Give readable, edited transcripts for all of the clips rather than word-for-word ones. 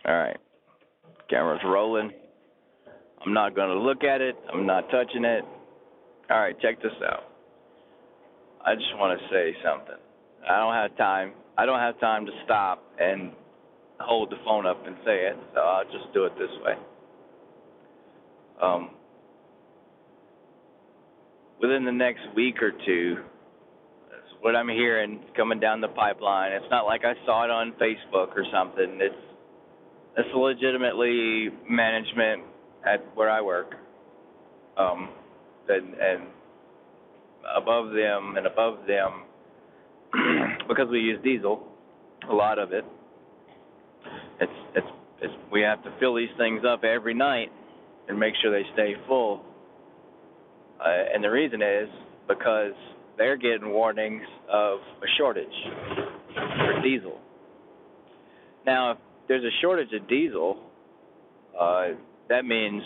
All right. Camera's rolling. I'm not going to look at it. I'm not touching it. All right, check this out. I just want to say something. I don't have time. I don't have time to stop and hold the phone up and say it, so I'll just do it this way. Within the next week or two, that's what I'm hearing coming down the pipeline. It's not like I saw it on Facebook or something. It's legitimately management at where I work, and above them, because we use diesel, a lot of it. It's we have to fill these things up every night and make sure they stay full. And the reason is because they're getting warnings of a shortage for diesel. Now, if there's a shortage of diesel, that means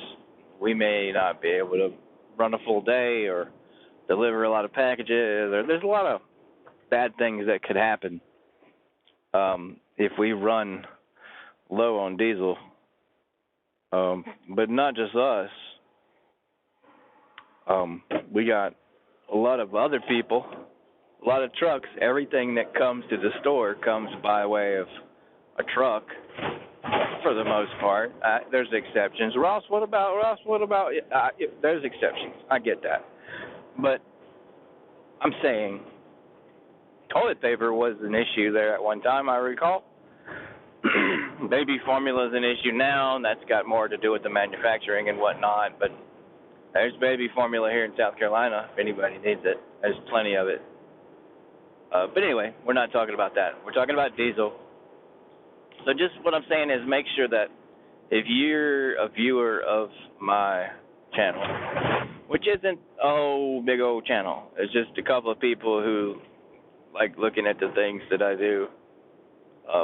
we may not be able to run a full day or deliver a lot of packages. Or there's a lot of bad things that could happen if we run low on diesel. But not just us. We got a lot of other people, a lot of trucks. Everything that comes to the store comes by way of a truck, for the most part. There's exceptions. Ross, what about? There's exceptions. I get that. But I'm saying toilet paper was an issue there at one time, I recall. Baby formula is an issue now, and that's got more to do with the manufacturing and whatnot. But there's baby formula here in South Carolina if anybody needs it. There's plenty of it. But anyway, we're not talking about that. We're talking about diesel. So just what I'm saying is make sure that if you're a viewer of my channel, which isn't a big old channel, it's just a couple of people who like looking at the things that I do,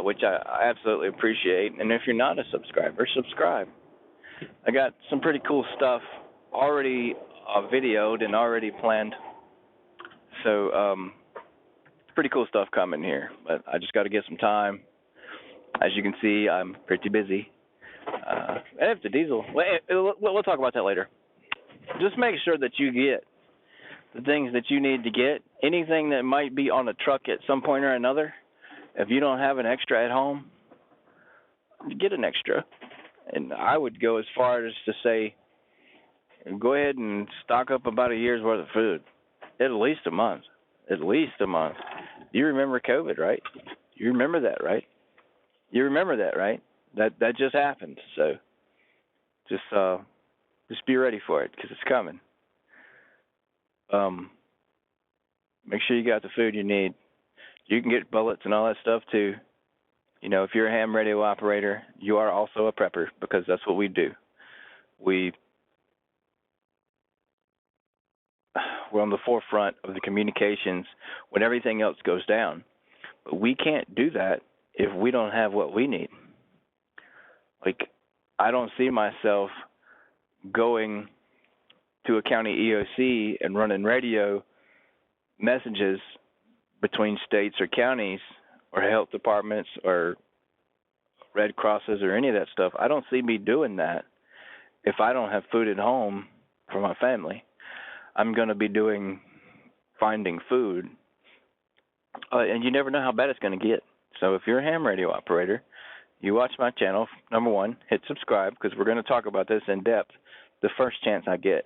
which I absolutely appreciate. And if you're not a subscriber, subscribe. I got some pretty cool stuff already videoed and already planned. So pretty cool stuff coming here, but I just got to get some time. As you can see, I'm pretty busy. And if the diesel, we'll talk about that later. Just make sure that you get the things that you need to get. Anything that might be on a truck at some point or another, if you don't have an extra at home, get an extra. And I would go as far as to say, go ahead and stock up about a year's worth of food. At least a month. At least a month. You remember COVID, right? You remember that, right? You remember that, right? That just happened. So just be ready for it because it's coming. Make sure you got the food you need. You can get bullets and all that stuff too. You know, if you're a ham radio operator, you are also a prepper because that's what we do. We're on the forefront of the communications when everything else goes down. But we can't do that if we don't have what we need. Like, I don't see myself going to a county EOC and running radio messages between states or counties or health departments or Red Crosses or any of that stuff. I don't see me doing that if I don't have food at home for my family. I'm going to be finding food. And you never know how bad it's going to get. So if you're a ham radio operator, you watch my channel, number one, hit subscribe because we're going to talk about this in depth the first chance I get.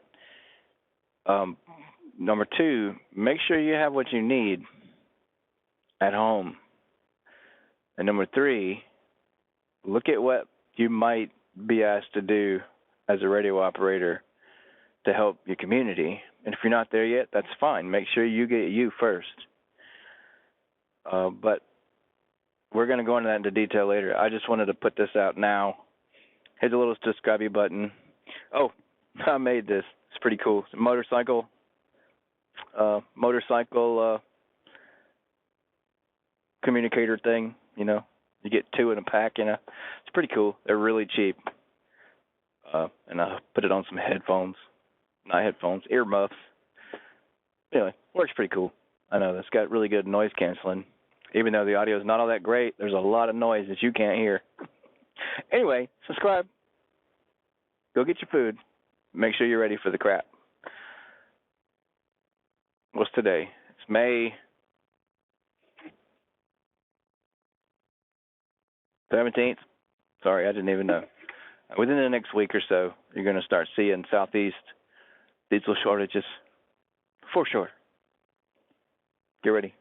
Number two, make sure you have what you need at home. And number three, look at what you might be asked to do as a radio operator to help your community. And if you're not there yet, that's fine. Make sure you get you first. But we're going to go into that into detail later. I just wanted to put this out now. Hit the little subscribe button. Oh, I made this. It's pretty cool. It's a motorcycle communicator thing, you know. You get two in a pack, you know. It's pretty cool. They're really cheap. And I put it on some headphones. Not headphones, earmuffs. Anyway, works pretty cool. I know that's got really good noise canceling. Even though the audio is not all that great, there's a lot of noise that you can't hear. Anyway, subscribe. Go get your food. Make sure you're ready for the crap. What's today? It's May 17th. Sorry, I didn't even know. Within the next week or so, you're going to start seeing Southeast diesel shortages for sure. Get ready.